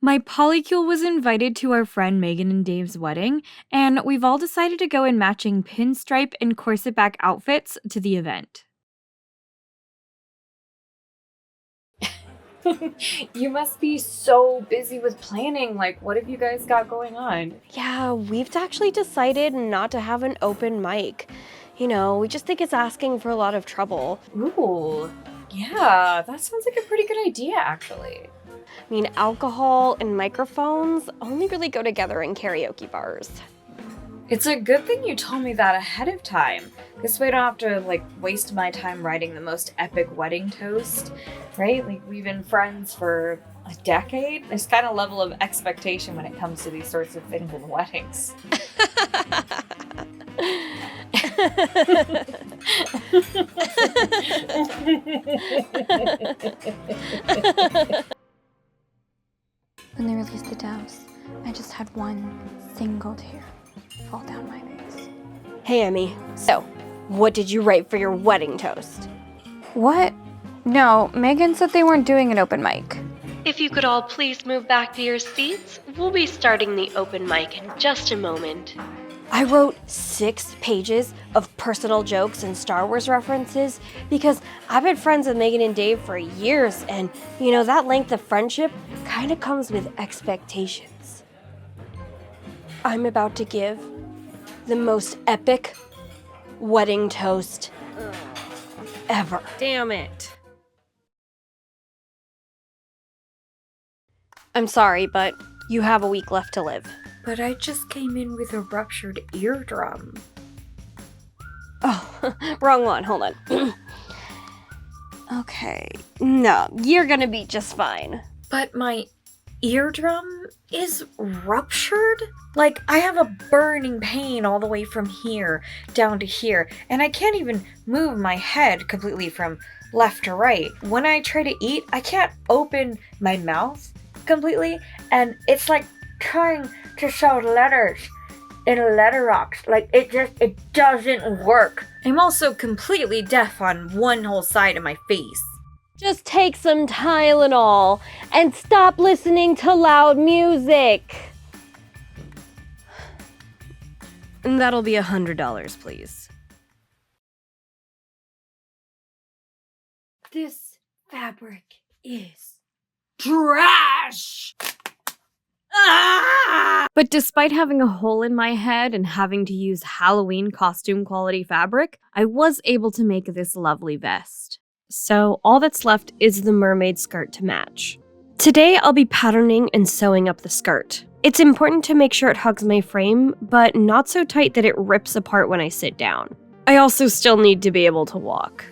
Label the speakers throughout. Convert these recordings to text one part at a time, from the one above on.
Speaker 1: My polycule was invited to our friend Megan and Dave's wedding, and we've all decided to go in matching pinstripe and corset back outfits to the event.
Speaker 2: You must be so busy with planning. Like, what have you guys got going on?
Speaker 3: Yeah, we've actually decided not to have an open mic. You know, we just think it's asking for a lot of trouble.
Speaker 2: Ooh, yeah, that sounds like a pretty good idea, actually.
Speaker 3: I mean, alcohol and microphones only really go together in karaoke bars.
Speaker 2: It's a good thing you told me that ahead of time. This way I don't have to, waste my time writing the most epic wedding toast, right? Like, we've been friends for a decade. There's kind of level of expectation when it comes to these sorts of things in weddings.
Speaker 4: When they released the douse, I just had one single tear fall down my face.
Speaker 3: Hey, Emmy. So, what did you write for your wedding toast?
Speaker 4: What? No, Megan said they weren't doing an open mic.
Speaker 5: If you could all please move back to your seats, we'll be starting the open mic in just a moment.
Speaker 3: I wrote 6 pages of personal jokes and Star Wars references because I've been friends with Megan and Dave for years, and, that length of friendship kind of comes with expectations. I'm about to give the most epic wedding toast ever.
Speaker 6: Damn it.
Speaker 3: I'm sorry, but you have a week left to live.
Speaker 2: But I just came in with a ruptured eardrum.
Speaker 3: Oh, wrong one. Hold on. Okay. No, you're gonna be just fine.
Speaker 2: But my eardrum is ruptured? Like, I have a burning pain all the way from here down to here, and I can't even move my head completely from left to right. When I try to eat, I can't open my mouth completely, and it's like trying to shout letters in a letterbox. Like, it doesn't work. I'm also completely deaf on one whole side of my face.
Speaker 3: Just take some Tylenol and stop listening to loud music.
Speaker 6: And that'll be $100, please.
Speaker 2: This fabric is trash!
Speaker 1: But despite having a hole in my head and having to use Halloween costume quality fabric, I was able to make this lovely vest. So all that's left is the mermaid skirt to match. Today I'll be patterning and sewing up the skirt. It's important to make sure it hugs my frame, but not so tight that it rips apart when I sit down. I also still need to be able to walk.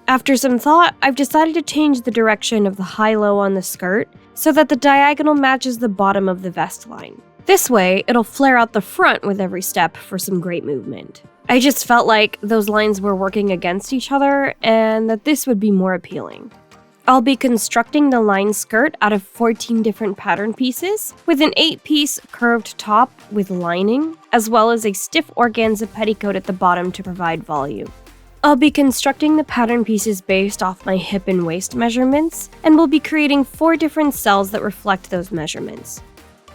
Speaker 1: After some thought, I've decided to change the direction of the high-low on the skirt so that the diagonal matches the bottom of the vest line. This way, it'll flare out the front with every step for some great movement. I just felt like those lines were working against each other and that this would be more appealing. I'll be constructing the line skirt out of 14 different pattern pieces with an 8-piece curved top with lining, as well as a stiff organza petticoat at the bottom to provide volume. I'll be constructing the pattern pieces based off my hip and waist measurements, and we'll be creating 4 different cells that reflect those measurements.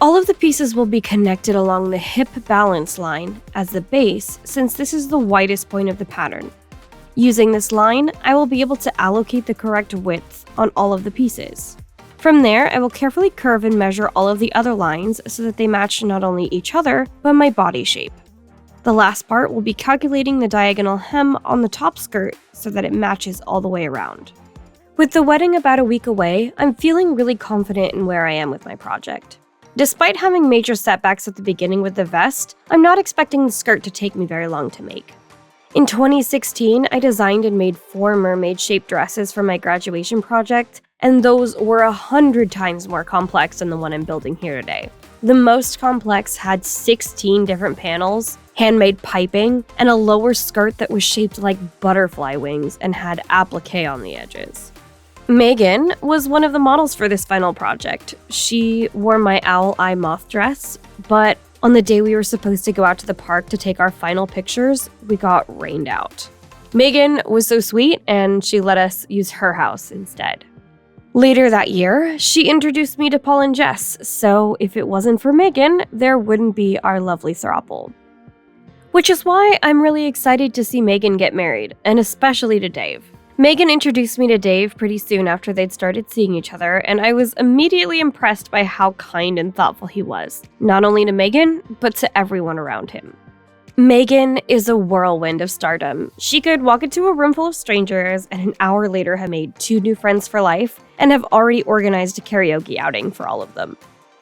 Speaker 1: All of the pieces will be connected along the hip balance line as the base, since this is the widest point of the pattern. Using this line, I will be able to allocate the correct width on all of the pieces. From there, I will carefully curve and measure all of the other lines so that they match not only each other, but my body shape. The last part will be calculating the diagonal hem on the top skirt so that it matches all the way around. With the wedding about a week away, I'm feeling really confident in where I am with my project. Despite having major setbacks at the beginning with the vest, I'm not expecting the skirt to take me very long to make. In 2016, I designed and made 4 mermaid-shaped dresses for my graduation project, and those were 100 times more complex than the one I'm building here today. The most complex had 16 different panels, handmade piping, and a lower skirt that was shaped like butterfly wings and had applique on the edges. Megan was one of the models for this final project. She wore my owl eye moth dress, but on the day we were supposed to go out to the park to take our final pictures, we got rained out. Megan was so sweet, and she let us use her house instead. Later that year, she introduced me to Paul and Jess, so if it wasn't for Megan, there wouldn't be our lovely throuple. Which is why I'm really excited to see Megan get married, and especially to Dave. Megan introduced me to Dave pretty soon after they'd started seeing each other, and I was immediately impressed by how kind and thoughtful he was, not only to Megan, but to everyone around him. Megan is a whirlwind of stardom. She could walk into a room full of strangers and an hour later have made 2 new friends for life and have already organized a karaoke outing for all of them.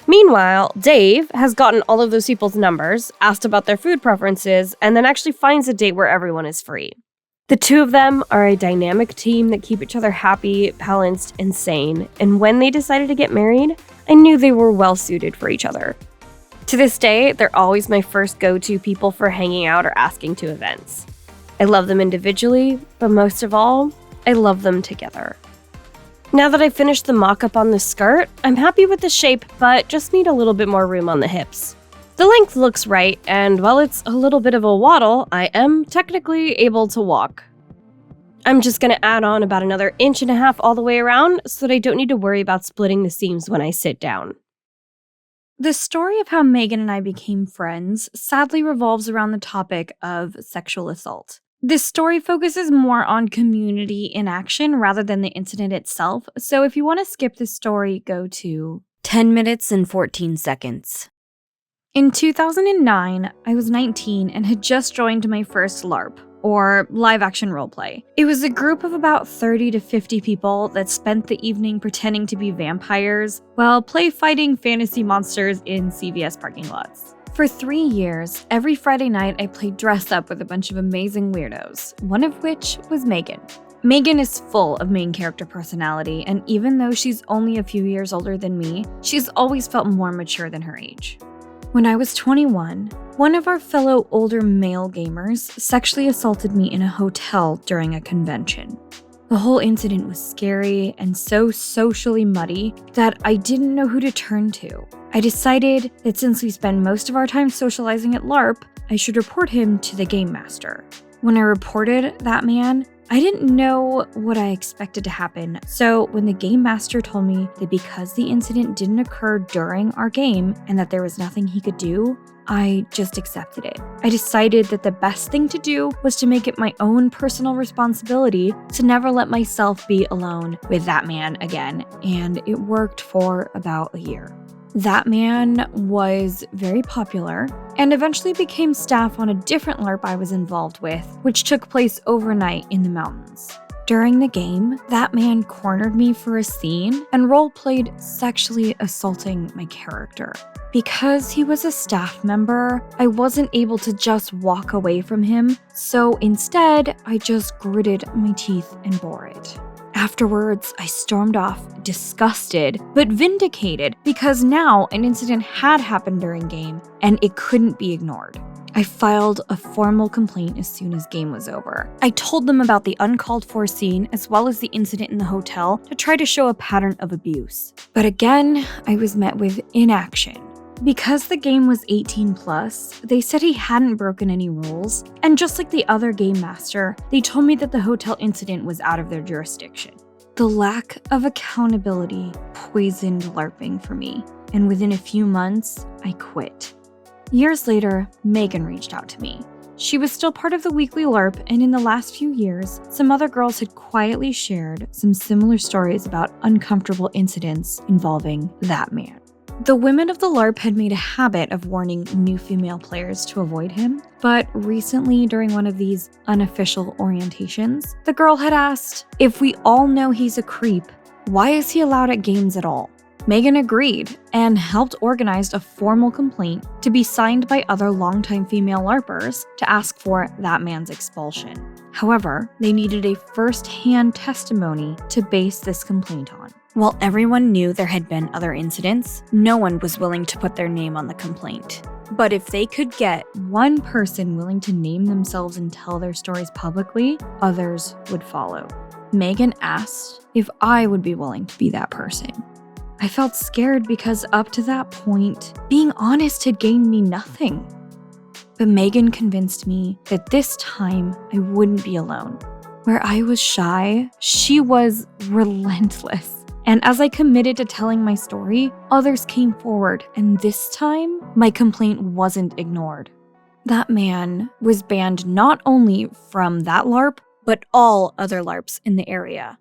Speaker 1: Meanwhile, Dave has gotten all of those people's numbers, asked about their food preferences, and then actually finds a date where everyone is free. The two of them are a dynamic team that keep each other happy, balanced, and sane, and when they decided to get married, I knew they were well suited for each other. To this day, they're always my first go-to people for hanging out or asking to events. I love them individually, but most of all, I love them together. Now that I've finished the mock-up on this skirt, I'm happy with the shape, but just need a little bit more room on the hips. The length looks right, and while it's a little bit of a waddle, I am technically able to walk. I'm just going to add on about another 1.5 inches all the way around so that I don't need to worry about splitting the seams when I sit down.
Speaker 2: The story of how Megan and I became friends sadly revolves around the topic of sexual assault. This story focuses more on community in action rather than the incident itself, so if you want to skip this story, go to 10 minutes and 14 seconds. In 2009, I was 19 and had just joined my first LARP, or live-action roleplay. It was a group of about 30 to 50 people that spent the evening pretending to be vampires while fighting fantasy monsters in CVS parking lots. For 3 years, every Friday night I played dress up with a bunch of amazing weirdos, one of which was Megan. Megan is full of main character personality, and even though she's only a few years older than me, she's always felt more mature than her age. When I was 21, one of our fellow older male gamers sexually assaulted me in a hotel during a convention. The whole incident was scary and so socially muddy that I didn't know who to turn to. I decided that since we spend most of our time socializing at LARP, I should report him to the game master. When I reported that man, I didn't know what I expected to happen, so when the game master told me that because the incident didn't occur during our game and that there was nothing he could do, I just accepted it. I decided that the best thing to do was to make it my own personal responsibility to never let myself be alone with that man again, and it worked for about a year. That man was very popular and eventually became staff on a different LARP I was involved with, which took place overnight in the mountains. During the game, that man cornered me for a scene and role-played sexually assaulting my character. Because he was a staff member, I wasn't able to just walk away from him, so instead, I just gritted my teeth and bore it. Afterwards, I stormed off, disgusted, but vindicated because now an incident had happened during game and it couldn't be ignored. I filed a formal complaint as soon as game was over. I told them about the uncalled for scene as well as the incident in the hotel to try to show a pattern of abuse. But again, I was met with inaction. Because the game was 18 plus, they said he hadn't broken any rules, and just like the other game master, they told me that the hotel incident was out of their jurisdiction. The lack of accountability poisoned LARPing for me, and within a few months, I quit. Years later, Megan reached out to me. She was still part of the weekly LARP, and in the last few years, some other girls had quietly shared some similar stories about uncomfortable incidents involving that man. The women of the LARP had made a habit of warning new female players to avoid him, but recently during one of these unofficial orientations, the girl had asked, if we all know he's a creep, why is he allowed at games at all? Megan agreed and helped organize a formal complaint to be signed by other longtime female LARPers to ask for that man's expulsion. However, they needed a first-hand testimony to base this complaint on. While everyone knew there had been other incidents, no one was willing to put their name on the complaint. But if they could get one person willing to name themselves and tell their stories publicly, others would follow. Megan asked if I would be willing to be that person. I felt scared because up to that point, being honest had gained me nothing. But Megan convinced me that this time I wouldn't be alone. Where I was shy, she was relentless.
Speaker 1: And as I committed to telling my story, others came forward, and this time, my complaint wasn't ignored. That man was banned not only from that LARP, but all other LARPs in the area.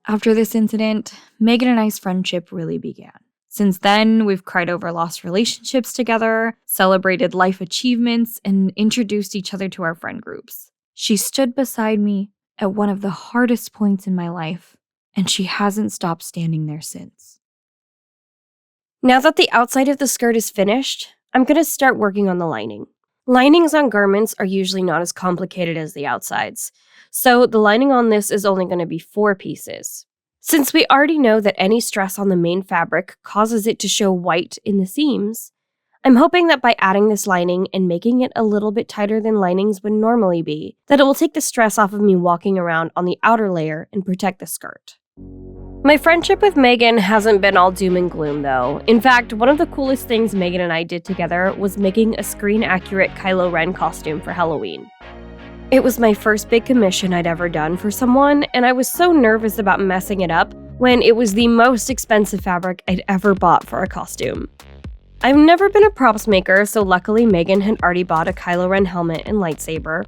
Speaker 1: After this incident, Megan and I's friendship really began. Since then, we've cried over lost relationships together, celebrated life achievements, and introduced each other to our friend groups. She stood beside me at one of the hardest points in my life, and she hasn't stopped standing there since.
Speaker 6: Now that the outside of the skirt is finished, I'm going to start working on the lining. Linings on garments are usually not as complicated as the outsides, so the lining on this is only going to be 4 pieces. Since we already know that any stress on the main fabric causes it to show white in the seams, I'm hoping that by adding this lining and making it a little bit tighter than linings would normally be, that it will take the stress off of me walking around on the outer layer and protect the skirt. My friendship with Megan hasn't been all doom and gloom though. In fact, one of the coolest things Megan and I did together was making a screen-accurate Kylo Ren costume for Halloween. It was my first big commission I'd ever done for someone, and I was so nervous about messing it up when it was the most expensive fabric I'd ever bought for a costume. I've never been a props maker, so luckily Megan had already bought a Kylo Ren helmet and lightsaber,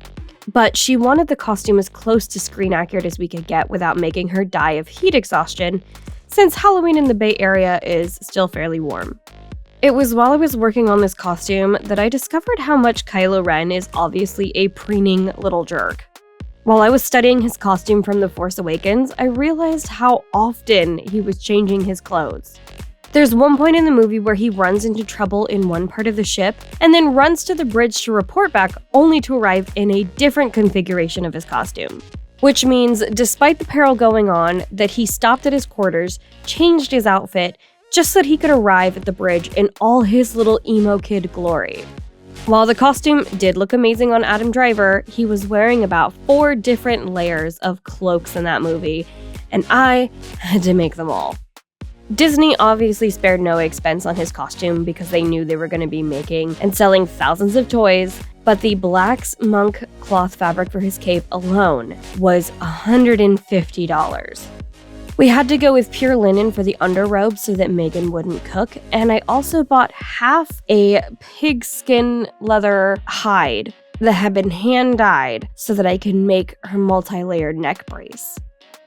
Speaker 6: but she wanted the costume as close to screen accurate as we could get without making her die of heat exhaustion, since Halloween in the Bay Area is still fairly warm. It was while I was working on this costume that I discovered how much Kylo Ren is obviously a preening little jerk. While I was studying his costume from The Force Awakens, I realized how often he was changing his clothes. There's one point in the movie where he runs into trouble in one part of the ship and then runs to the bridge to report back only to arrive in a different configuration of his costume. Which means, despite the peril going on, that he stopped at his quarters, changed his outfit, just so that he could arrive at the bridge in all his little emo kid glory. While the costume did look amazing on Adam Driver, he was wearing about 4 different layers of cloaks in that movie, and I had to make them all. Disney obviously spared no expense on his costume because they knew they were going to be making and selling thousands of toys, but the Black's monk cloth fabric for his cape alone was $150. We had to go with pure linen for the underrobe so that Megan wouldn't cook, and I also bought half a pigskin leather hide that had been hand-dyed so that I could make her multi-layered neck brace.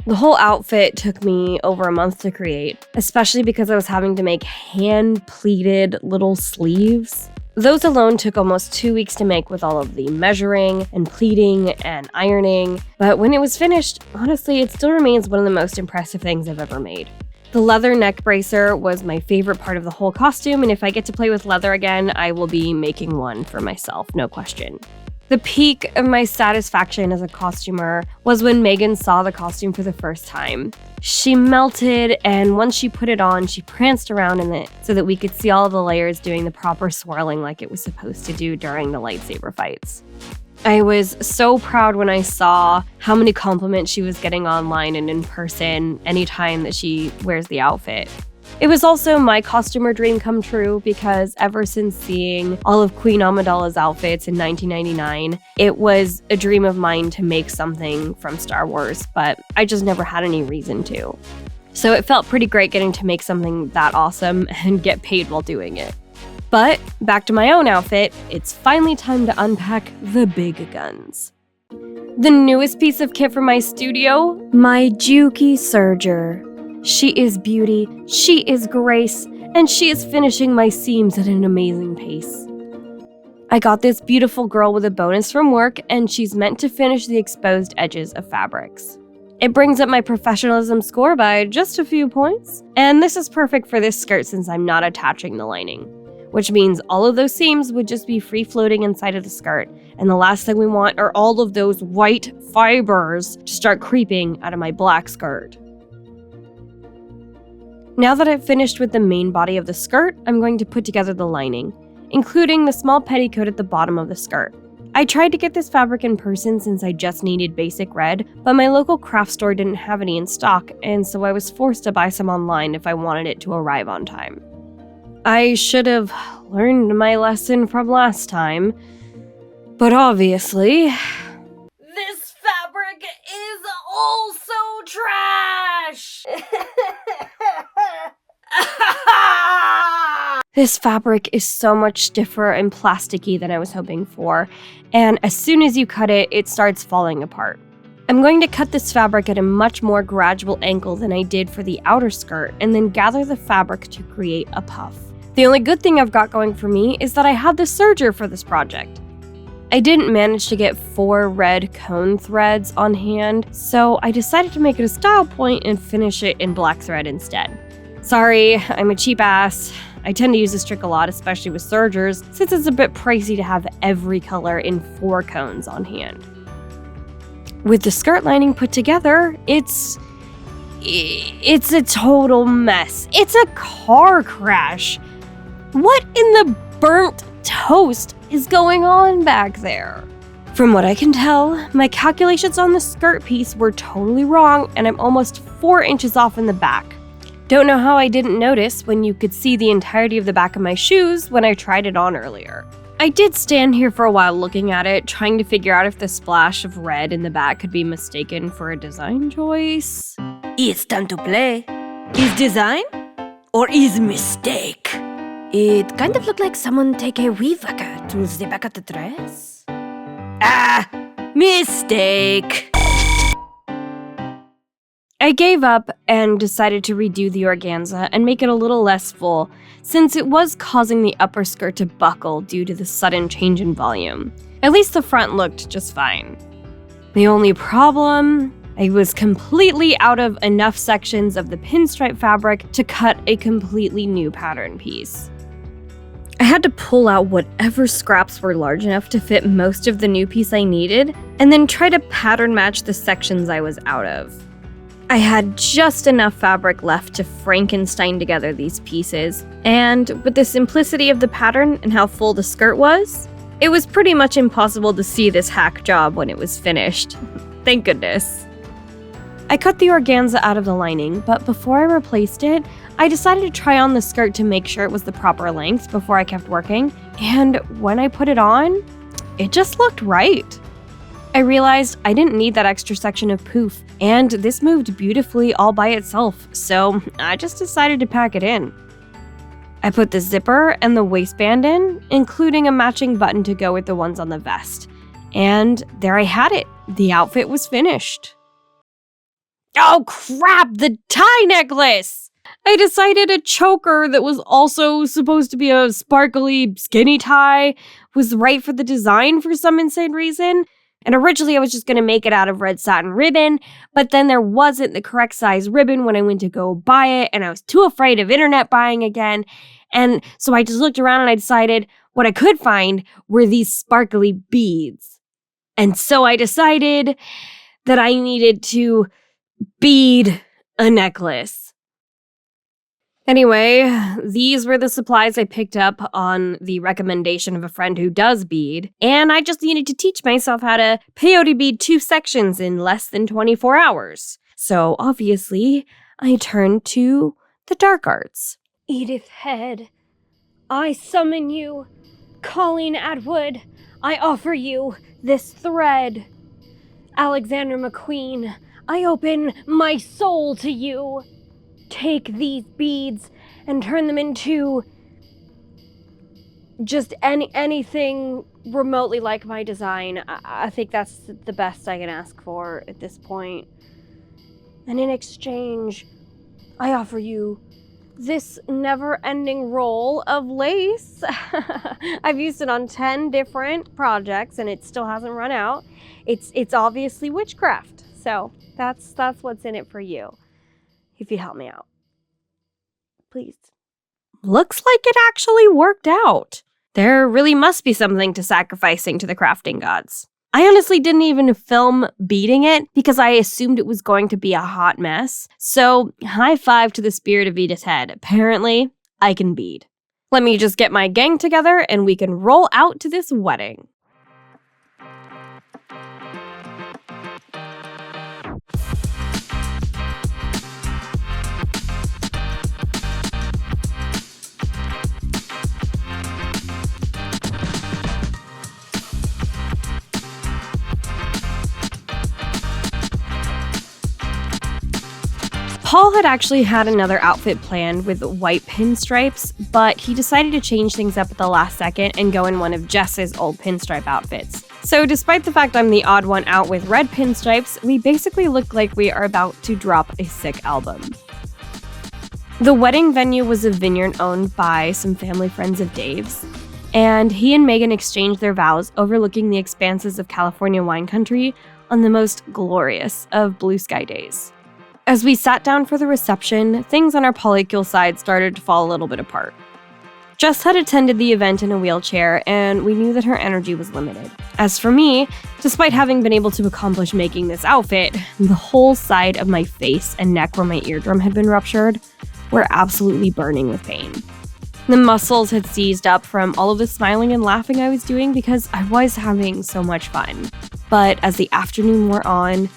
Speaker 6: The whole outfit took me over a month to create, especially because I was having to make hand-pleated little sleeves. Those alone took almost 2 weeks to make with all of the measuring and pleating and ironing, but when it was finished, honestly, it still remains one of the most impressive things I've ever made. The leather neck bracer was my favorite part of the whole costume, and if I get to play with leather again, I will be making one for myself, no question. The peak of my satisfaction as a costumer was when Megan saw the costume for the first time. She melted, and once she put it on, she pranced around in it so that we could see all the layers doing the proper swirling like it was supposed to do during the lightsaber fights. I was so proud when I saw how many compliments she was getting online and in person anytime that she wears the outfit. It was also my costumer dream come true because ever since seeing all of Queen Amidala's outfits in 1999, it was a dream of mine to make something from Star Wars, but I just never had any reason to. So it felt pretty great getting to make something that awesome and get paid while doing it. But back to my own outfit, it's finally time to unpack the big guns. The newest piece of kit for my studio, my Juki Serger. She is beauty, she is grace, and she is finishing my seams at an amazing pace. I got this beautiful girl with a bonus from work, and she's meant to finish the exposed edges of fabrics. It brings up my professionalism score by just a few points, and this is perfect for this skirt since I'm not attaching the lining, which means all of those seams would just be free-floating inside of the skirt, and the last thing we want are all of those white fibers to start creeping out of my black skirt. Now that I've finished with the main body of the skirt, I'm going to put together the lining, including the small petticoat at the bottom of the skirt. I tried to get this fabric in person since I just needed basic red, but my local craft store didn't have any in stock, and so I was forced to buy some online if I wanted it to arrive on time. I should have learned my lesson from last time, but obviously,
Speaker 2: This fabric is also trash!
Speaker 6: This fabric is so much stiffer and plasticky than I was hoping for, and as soon as you cut it, it starts falling apart. I'm going to cut this fabric at a much more gradual angle than I did for the outer skirt, and then gather the fabric to create a puff. The only good thing I've got going for me is that I have the serger for this project. I didn't manage to get 4 red cone threads on hand, so I decided to make it a style point and finish it in black thread instead. Sorry, I'm a cheap ass. I tend to use this trick a lot, especially with sergers, since it's a bit pricey to have every color in 4 cones on hand. With the skirt lining put together, it's a total mess. It's a car crash. What in the burnt toast is going on back there? From what I can tell, my calculations on the skirt piece were totally wrong, and I'm almost 4 inches off in the back. Don't know how I didn't notice when you could see the entirety of the back of my shoes when I tried it on earlier. I did stand here for a while looking at it, trying to figure out if the splash of red in the back could be mistaken for a design choice.
Speaker 7: It's time to play. Is design or is mistake? It kind of looked like someone take a weave whacker to the back of the dress. Ah, mistake.
Speaker 6: I gave up and decided to redo the organza and make it a little less full, since it was causing the upper skirt to buckle due to the sudden change in volume. At least the front looked just fine. The only problem, I was completely out of enough sections of the pinstripe fabric to cut a completely new pattern piece. I had to pull out whatever scraps were large enough to fit most of the new piece I needed, and then try to pattern match the sections I was out of. I had just enough fabric left to Frankenstein together these pieces, and with the simplicity of the pattern and how full the skirt was, it was pretty much impossible to see this hack job when it was finished. Thank goodness. I cut the organza out of the lining, but before I replaced it, I decided to try on the skirt to make sure it was the proper length before I kept working, and when I put it on, it just looked right. I realized I didn't need that extra section of poof, and this moved beautifully all by itself, so I just decided to pack it in. I put the zipper and the waistband in, including a matching button to go with the ones on the vest. And there I had it. The outfit was finished. Oh crap, the tie necklace! I decided a choker that was also supposed to be a sparkly skinny tie was right for the design for some insane reason. And originally I was just going to make it out of red satin ribbon, but then there wasn't the correct size ribbon when I went to go buy it, and I was too afraid of internet buying again. And so I just looked around and I decided what I could find were these sparkly beads. And so I decided that I needed to bead a necklace. Anyway, these were the supplies I picked up on the recommendation of a friend who does bead, and I just needed to teach myself how to peyote bead 2 sections in less than 24 hours. So obviously, I turned to the dark arts.
Speaker 3: Edith Head, I summon you. Colleen Atwood, I offer you this thread. Alexander McQueen, I open my soul to you. Take these beads and turn them into just anything remotely like my design. I think that's the best I can ask for at this point. And in exchange, I offer you this never-ending roll of lace. I've used it on 10 different projects and it still hasn't run out. It's obviously witchcraft. So that's what's in it for you. If you help me out. Please.
Speaker 6: Looks like it actually worked out. There really must be something to sacrificing to the crafting gods. I honestly didn't even film beading it because I assumed it was going to be a hot mess. So, high five to the spirit of Edith Head. Apparently, I can bead. Let me just get my gang together and we can roll out to this wedding.
Speaker 1: Paul had actually had another outfit planned with white pinstripes, but he decided to change things up at the last second and go in one of Jess's old pinstripe outfits. So despite the fact I'm the odd one out with red pinstripes, we basically look like we are about to drop a sick album. The wedding venue was a vineyard owned by some family friends of Dave's, and he and Megan exchanged their vows overlooking the expanses of California wine country on the most glorious of blue sky days. As we sat down for the reception, things on our polycule side started to fall a little bit apart. Jess had attended the event in a wheelchair, and we knew that her energy was limited. As for me, despite having been able to accomplish making this outfit, the whole side of my face and neck where my eardrum had been ruptured were absolutely burning with pain. The muscles had seized up from all of the smiling and laughing I was doing because I was having so much fun. But as the afternoon wore on,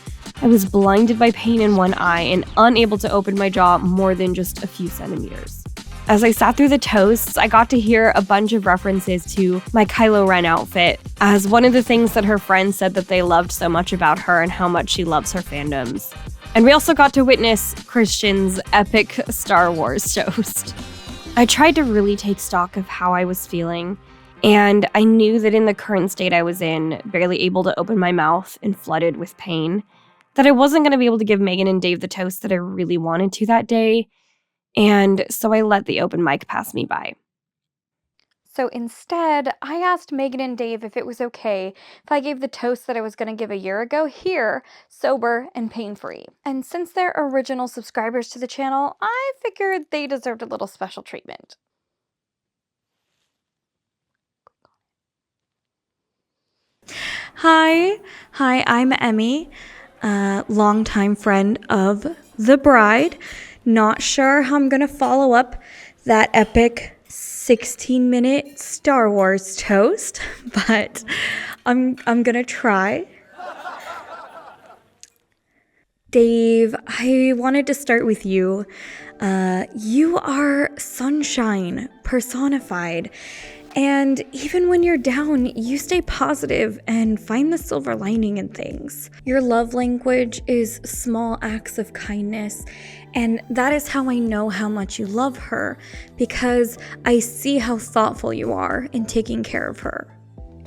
Speaker 1: I was blinded by pain in one eye and unable to open my jaw more than just a few centimeters. As I sat through the toasts, I got to hear a bunch of references to my Kylo Ren outfit as one of the things that her friends said that they loved so much about her and how much she loves her fandoms. And we also got to witness Christian's epic Star Wars toast. I tried to really take stock of how I was feeling, and I knew that in the current state I was in, barely able to open my mouth and flooded with pain, that I wasn't going to be able to give Megan and Dave the toast that I really wanted to that day, and so I let the open mic pass me by.
Speaker 4: So instead, I asked Megan and Dave if it was okay if I gave the toast that I was going to give a year ago here, sober and pain-free. And since they're original subscribers to the channel, I figured they deserved a little special treatment.
Speaker 2: Hi, I'm Emmy, longtime friend of the bride. Not sure how I'm gonna follow up that epic 16-minute Star Wars toast, but I'm gonna try. Dave, I wanted to start with you. You are sunshine personified. And even when you're down, you stay positive and find the silver lining in things. Your love language is small acts of kindness, and that is how I know how much you love her, because I see how thoughtful you are in taking care of her.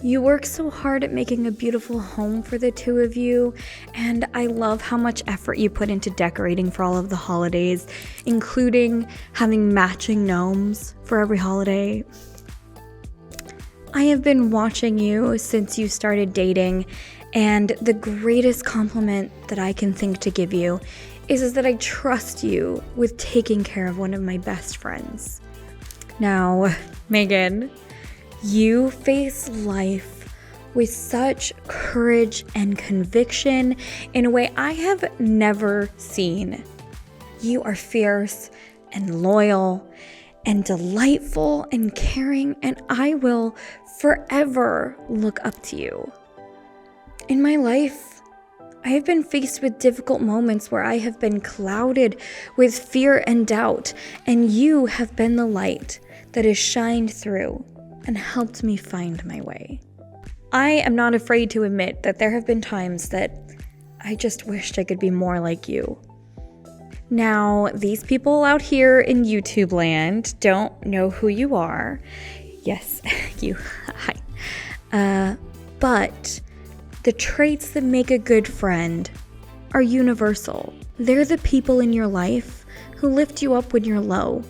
Speaker 2: You work so hard at making a beautiful home for the two of you, and I love how much effort you put into decorating for all of the holidays, including having matching gnomes for every holiday. I have been watching you since you started dating, and the greatest compliment that I can think to give you is that I trust you with taking care of one of my best friends. Now, Megan, you face life with such courage and conviction in a way I have never seen. You are fierce and loyal and delightful and caring, and I will forever look up to you. In my life, I have been faced with difficult moments where I have been clouded with fear and doubt, and you have been the light that has shined through and helped me find my way. I am not afraid to admit that there have been times that I just wished I could be more like you. Now, these people out here in YouTube land don't know who you are. Yes, you. Hi. But the traits that make a good friend are universal. They're the people in your life who lift you up when you're low,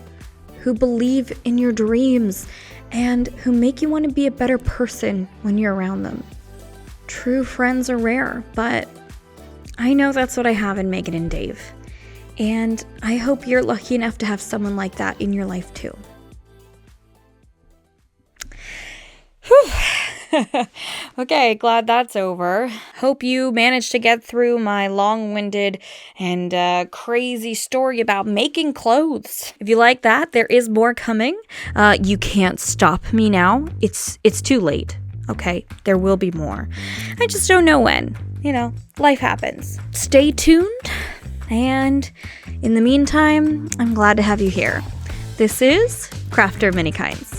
Speaker 2: who believe in your dreams, and who make you want to be a better person when you're around them. True friends are rare, but I know that's what I have in Megan and Dave. And I hope you're lucky enough to have someone like that in your life too. Okay, glad that's over. Hope you managed to get through my long-winded and crazy story about making clothes. If you like that, there is more coming. You can't stop me now. It's too late. Okay, there will be more. I just don't know when. You know, life happens. Stay tuned. And in the meantime, I'm glad to have you here. This is Crafter Minikinds.